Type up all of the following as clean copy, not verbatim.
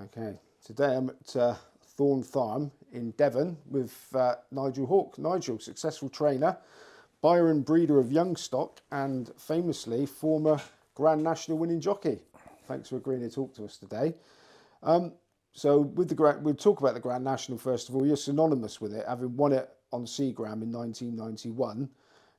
Okay, today I'm at Thorne Farm in Devon with Nigel Hawke. Nigel, successful trainer, buyer and breeder of young stock, and famously former Grand National winning jockey. Thanks for agreeing to talk to us today. So with we'll talk about the Grand National first of all. You're synonymous with it, having won it on Seagram in 1991,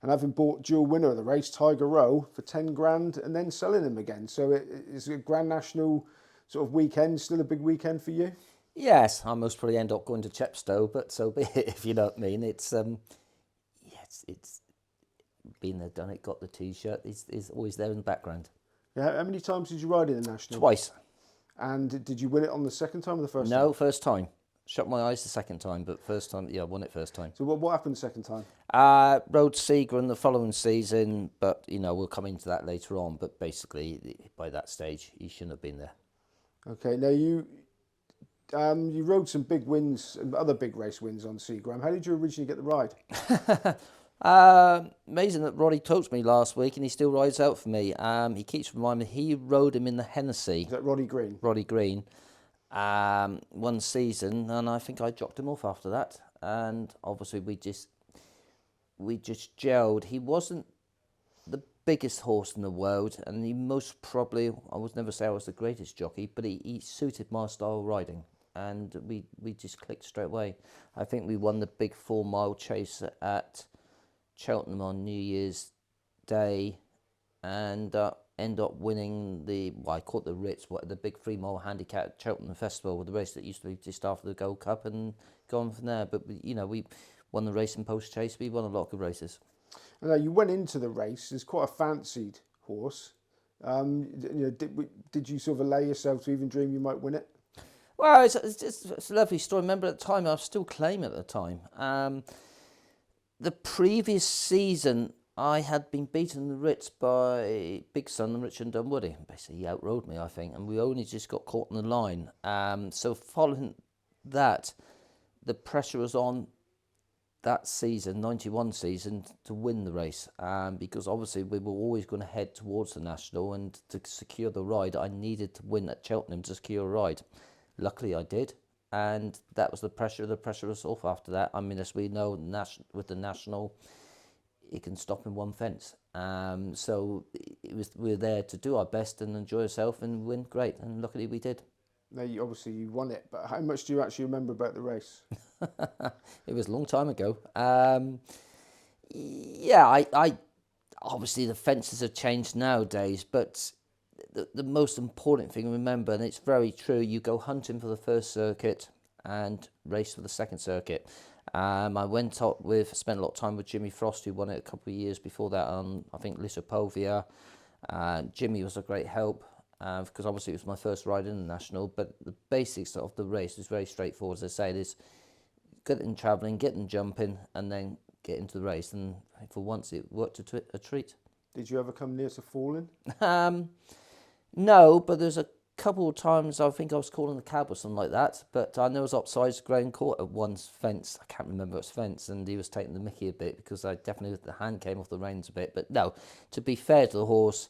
and having bought dual winner of the race, Tiger Row, for 10 grand, and then selling him again. So it's a Grand National sort of weekend, still a big weekend for you? Yes, I most probably end up going to Chepstow, but so be it, if you know what I mean. It's it's been there, done it, got the T-shirt. It's always there in the background. Yeah. How many times did you ride in the National? Twice. And did you win it on the second time or the first time? No, first time. Shut my eyes the second time, but first time, yeah, I won it first time. So what happened the second time? Rode Seagram the following season, but we'll come into that later on. But basically, by that stage, he shouldn't have been there. Okay, now you rode some big wins, other big race wins on Seagram. How did you originally get the ride? Amazing that Roddy talked to me last week and he still rides out for me. He keeps reminding me, he rode him in the Hennessy. Is that Roddy Green? Roddy Green. One season, and I think I dropped him off after that. And obviously we just gelled. He wasn't the biggest horse in the world, and he most probably, I would never say I was the greatest jockey, but he suited my style of riding, and we just clicked straight away. I think we won the big 4 mile chase at Cheltenham on New Year's Day, and end up winning I call it the Ritz, the big 3 mile handicap at Cheltenham Festival, with the race that used to be just after the Gold Cup, and gone from there. But we won the race and post chase. We won a lot of good races. And you went into the race as quite a fancied horse. Did you sort of allow yourself to even dream you might win it? Well, it's a lovely story. Remember at the time, I was still claiming at the time. The previous season, I had been beaten in the Ritz by Big Son and Richard Dunwoody. Basically, he outrode me, I think, and we only just got caught in the line. So following that, the pressure was on that season, 91 season, to win the race, because obviously we were always going to head towards the National, and to secure the ride, I needed to win at Cheltenham to secure a ride. Luckily, I did, and that was the pressure. The pressure was off after that. I mean, as we know, with the National, it can stop in one fence. So we were there to do our best and enjoy ourselves and win. Great, and luckily we did. Now, obviously you won it, but how much do you actually remember about the race? It was a long time ago. I obviously the fences have changed nowadays, but the most important thing to remember, and it's very true, you go hunting for the first circuit and race for the second circuit. I spent a lot of time with Jimmy Frost, who won it a couple of years before that on, I think, Lissopovia. Jimmy was a great help, because obviously it was my first ride in the National, but the basics of the race is very straightforward. As I say, it is getting travelling, getting jumping, and then get into the race. And for once, it worked a treat. Did you ever come near to falling? No, but there's a couple of times I think I was calling the cab or something like that. But I know I was upside ground court at one's fence. I can't remember its fence, and he was taking the mickey a bit because the hand came off the reins a bit. But no, to be fair to the horse,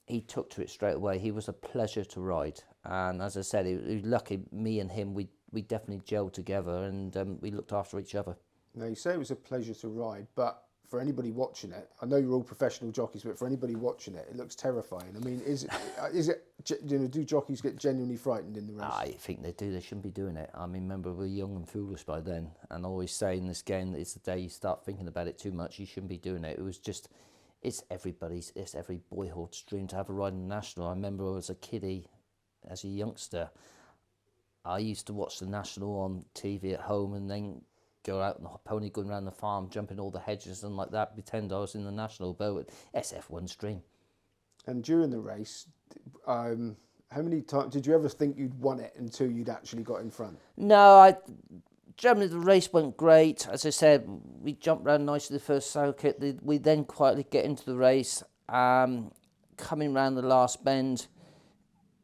he took to it straight away. He was a pleasure to ride, and as I said, he was lucky. Me and him, we definitely gelled together, and we looked after each other. Now, you say it was a pleasure to ride, but for anybody watching it, I know you're all professional jockeys, but for anybody watching it, it looks terrifying. I mean, is it? Do jockeys get genuinely frightened in the race? I think they do. They shouldn't be doing it. I mean, remember, we're young and foolish by then, and I always say in this game, it's the day you start thinking about it too much. You shouldn't be doing it. It was just. It's every boyhood's dream to have a ride in the National. I remember as a kiddie, as a youngster, I used to watch the National on TV at home and then go out on the pony, going around the farm, jumping all the hedges and like that, pretend I was in the National boat. SF1's dream. And during the race, how many times did you ever think you'd won it until you'd actually got in front? No, generally the race went great. As I said, we jumped around nicely the first circuit. We then quietly get into the race. Coming round the last bend,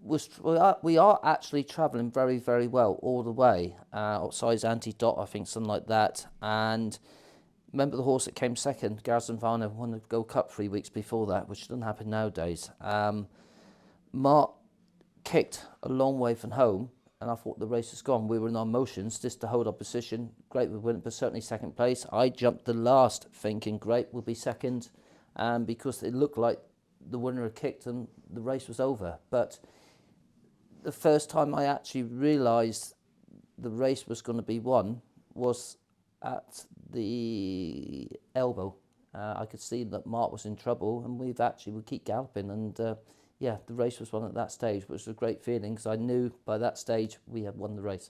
we are actually travelling very, very well all the way. Outside anti-dot, I think, something like that. And remember the horse that came second, Garrison Varner, won the Gold Cup 3 weeks before that, which doesn't happen nowadays. Mark kicked a long way from home, and I thought the race was gone. We were in our motions just to hold our position. Great, we win, but certainly second place. I jumped the last, thinking great, we'll be second, because it looked like the winner had kicked and the race was over. But the first time I actually realised the race was going to be won was at the elbow. I could see that Mark was in trouble, and we keep galloping, and the race was won at that stage, which was a great feeling because I knew by that stage we had won the race.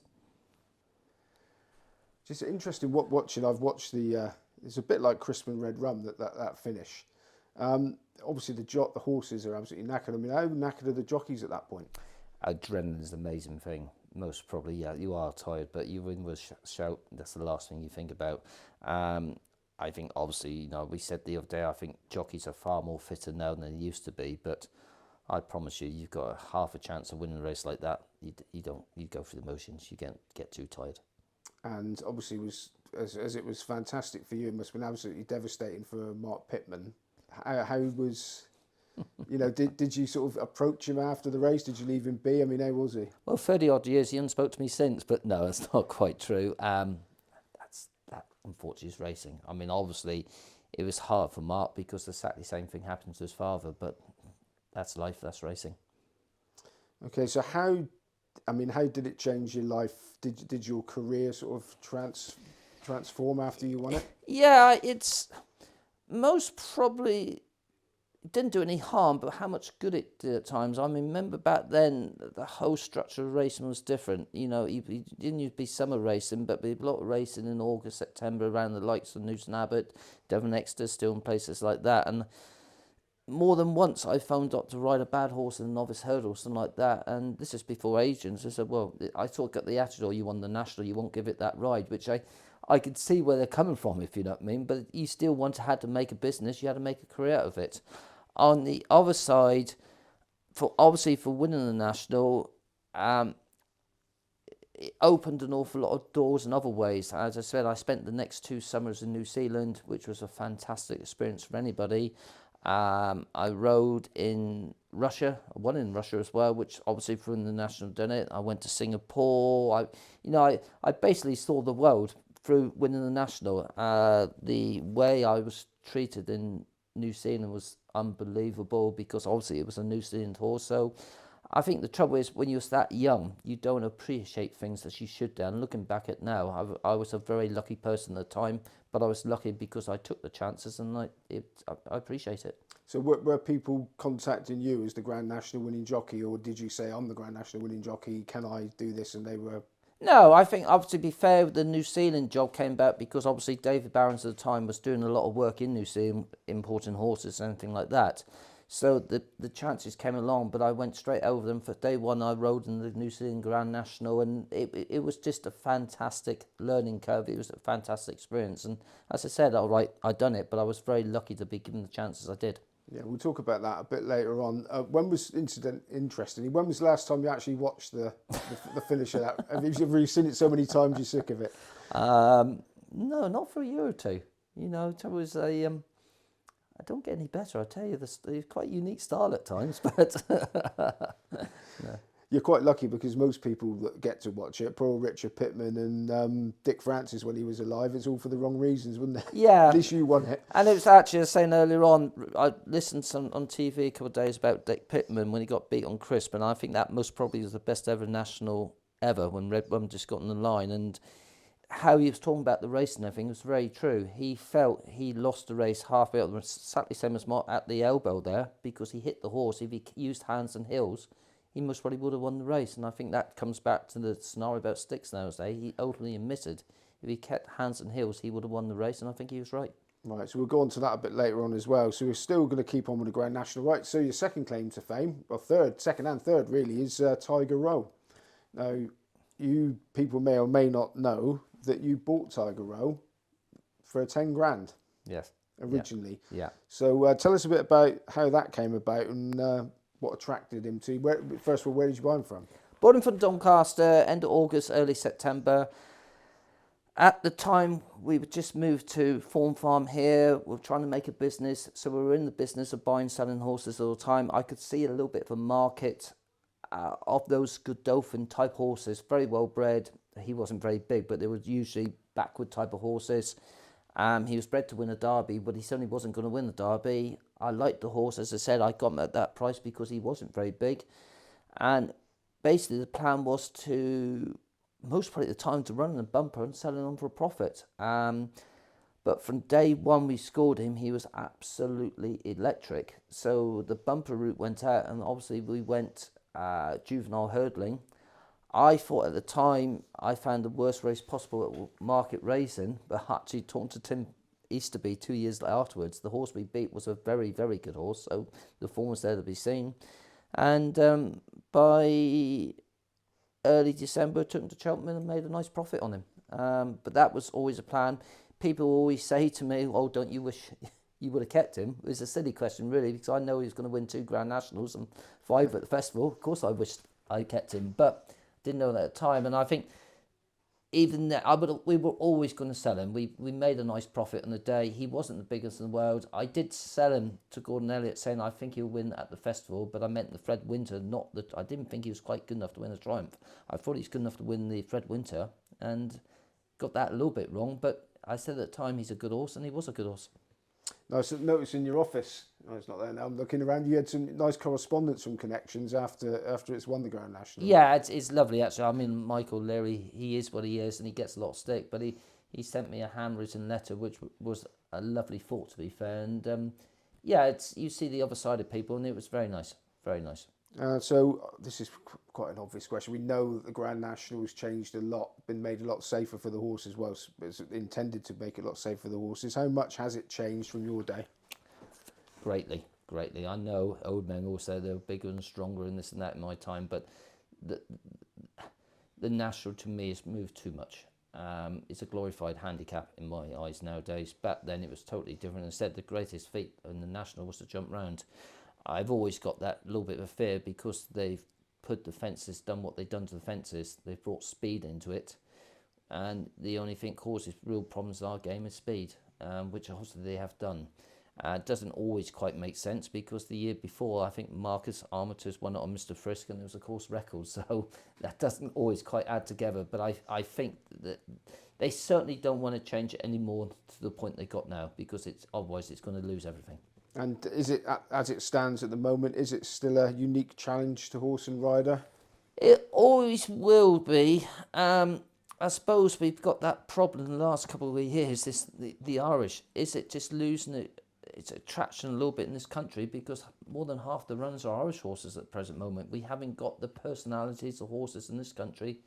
Just interesting watching. I've watched the. It's a bit like Crispin Red Rum that finish. Obviously the horses are absolutely knackered. I mean, how knackered are the jockeys at that point? Adrenaline is an amazing thing. Most probably, yeah, you are tired, but you win with shout. That's the last thing you think about. I think obviously, we said the other day, I think jockeys are far more fitter now than they used to be, but I promise you, you've got half a chance of winning a race like that. You go through the motions, you get too tired. And obviously, as it was fantastic for you, it must have been absolutely devastating for Mark Pittman. How was, did you sort of approach him after the race? Did you leave him be? I mean, how was he? Well, 30 odd years, he hasn't spoke to me since, but no, it's not quite true. That unfortunately is racing. I mean, obviously, it was hard for Mark because exactly the same thing happened to his father, but that's life, that's racing. Okay, so how did it change your life? Did your career sort of transform after you won it? Yeah, it's most probably didn't do any harm, but how much good it did at times. I mean, remember back then, the whole structure of racing was different. You didn't used to be summer racing, but there'd be a lot of racing in August, September around the likes of Newton Abbot, Devon Exeter, still in places like that. And more than once I phoned up to ride a bad horse in a novice hurdle or something like that, and this is before agents. I said, well, I sort of got the attitude, you won the national, you won't give it that ride, which I could see where they're coming from, if you know what I mean, but you still had to make a business, you had to make a career out of it. On the other side, for winning the national, it opened an awful lot of doors in other ways. As I said, I spent the next 2 summers in New Zealand, which was a fantastic experience for anybody. I rode in Russia, I won in Russia as well, which obviously for the national done it. I went to Singapore. I basically saw the world through winning the national. The way I was treated in New Zealand was unbelievable because obviously it was a New Zealand horse. So I think the trouble is when you're that young, you don't appreciate things as you should do. And looking back at now, I was a very lucky person at the time, but I was lucky because I took the chances and I appreciate it. So were people contacting you as the Grand National winning jockey, or did you say, I'm the Grand National winning jockey, can I do this? And they were... No, I think, obviously, to be fair, the New Zealand job came about because obviously David Barons at the time was doing a lot of work in New Zealand, importing horses and anything like that. So the chances came along, but I went straight over them. For day one, I rode in the New Zealand Grand National, and it was just a fantastic learning curve. It was a fantastic experience. And as I said, all right, I'd done it, but I was very lucky to be given the chances I did. Yeah, we'll talk about that a bit later on. When was interestingly, when was the last time you actually watched the finish of that? Have you seen it so many times you're sick of it? No, not for a year or two. It was I don't get any better, I tell you. It's quite a unique style at times, but no. You're quite lucky because most people that get to watch it, poor Richard Pittman and Dick Francis when he was alive, it's all for the wrong reasons, wouldn't it? Yeah. At least you won it. And it was actually, I was saying earlier on, I listened on TV a couple of days about Dick Pittman when he got beat on Crisp, and I think that most probably was the best ever national ever when Red Bum just got on the line. And how he was talking about the race and everything was very true. He felt he lost the race halfway up, exactly the same as Mark at the elbow there, because he hit the horse. If he used hands and heels, he most probably would have won the race. And I think that comes back to the scenario about Sticks nowadays. He openly admitted if he kept hands and heels, he would have won the race, and I think he was right. Right, so we'll go on to that a bit later on as well. So we're still going to keep on with the Grand National, right? So your second claim to fame, well, second and third really, is Tiger Row. Now, you people may or may not know that you bought Tiger Row for 10 grand. Yes. Originally. Yeah. So tell us a bit about how that came about and what attracted him to. First of all, where did you buy him from? Bought him from Doncaster, end of August, early September. At the time, we had just moved to Thorne Farm here. We were trying to make a business, so we were in the business of buying and selling horses all the time. I could see a little bit of a market of those Godolphin type horses, very well bred. He wasn't very big, but they were usually backward type of horses. He was bred to win a Derby, but he certainly wasn't going to win the Derby. I liked the horse. As I said, I got him at that price because he wasn't very big. And basically the plan was to, most probably at the time, to run in a bumper and sell him for a profit. But from day one we scored him, he was absolutely electric. So the bumper route went out, and obviously we went juvenile hurdling. I thought at the time I found the worst race possible at Market Racing, but actually talking to Tim Easterby 2 years afterwards, the horse we beat was a very, very good horse, so the form was there to be seen. And by early December, I took him to Cheltenham and made a nice profit on him. But that was always a plan. People always say to me, oh, don't you wish you would have kept him? It's a silly question, really, because I know he was going to win 2 Grand Nationals and 5 at the festival. Of course I wished I kept him, but didn't know that at the time. And I think even then, we were always going to sell him. We made a nice profit on the day. He wasn't the biggest in the world. I did sell him to Gordon Elliott, saying I think he'll win at the festival, but I meant the Fred Winter, not that I didn't think he was quite good enough to win a Triumph. I thought he was good enough to win the Fred Winter, and got that a little bit wrong. But I said at the time he's a good horse, and he was a good horse. Nice notice in your office. No, it's not there now. I'm looking around. You had some nice correspondence from Connections after it's won the Grand National. Yeah, it's lovely actually. I mean, Michael Leary, he is what he is, and he gets a lot of stick. But he sent me a handwritten letter, which was a lovely thought, to be fair. And yeah, you see the other side of people, and it was very nice, very nice. So this is quite an obvious question. We know that the Grand National has changed a lot, been made a lot safer for the horses. Well, it's intended to make it a lot safer for the horses. How much has it changed from your day? Greatly. I know old men all say they were bigger and stronger and this and that in my time, but the National to me has moved too much. It's a glorified handicap in my eyes nowadays. Back then it was totally different. Instead, the greatest feat in the National was to jump round. I've always got that little bit of a fear because they've put the fences, done what they've done to the fences. They've brought speed into it. And the only thing causes real problems in our game is speed, which obviously they have done. It doesn't always quite make sense because the year before, I think Marcus Armitage won it on Mr. Frisk and it was a course record. So that doesn't always quite add together. But I think that they certainly don't want to change it anymore to the point they got now, because otherwise it's going to lose everything. And is it, as it stands at the moment, is it still a unique challenge to horse and rider? It always will be. I suppose we've got that problem in the last couple of years, the Irish. Is it just losing its attraction a little bit in this country, because more than half the runners are Irish horses at the present moment. We haven't got the personalities of horses in this country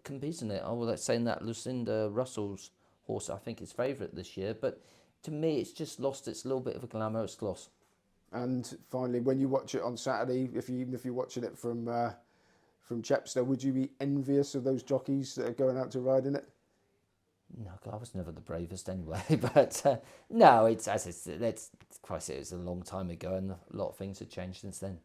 competing it. I was like saying that Lucinda Russell's horse, I think, is favourite this year, but to me, it's just lost its little bit of a glamour, its gloss. And finally, when you watch it on Saturday, even if you're watching it from Chepstow, would you be envious of those jockeys that are going out to ride in it? No, I was never the bravest anyway. But no, it's as it's Christ, it was a long time ago, and a lot of things have changed since then.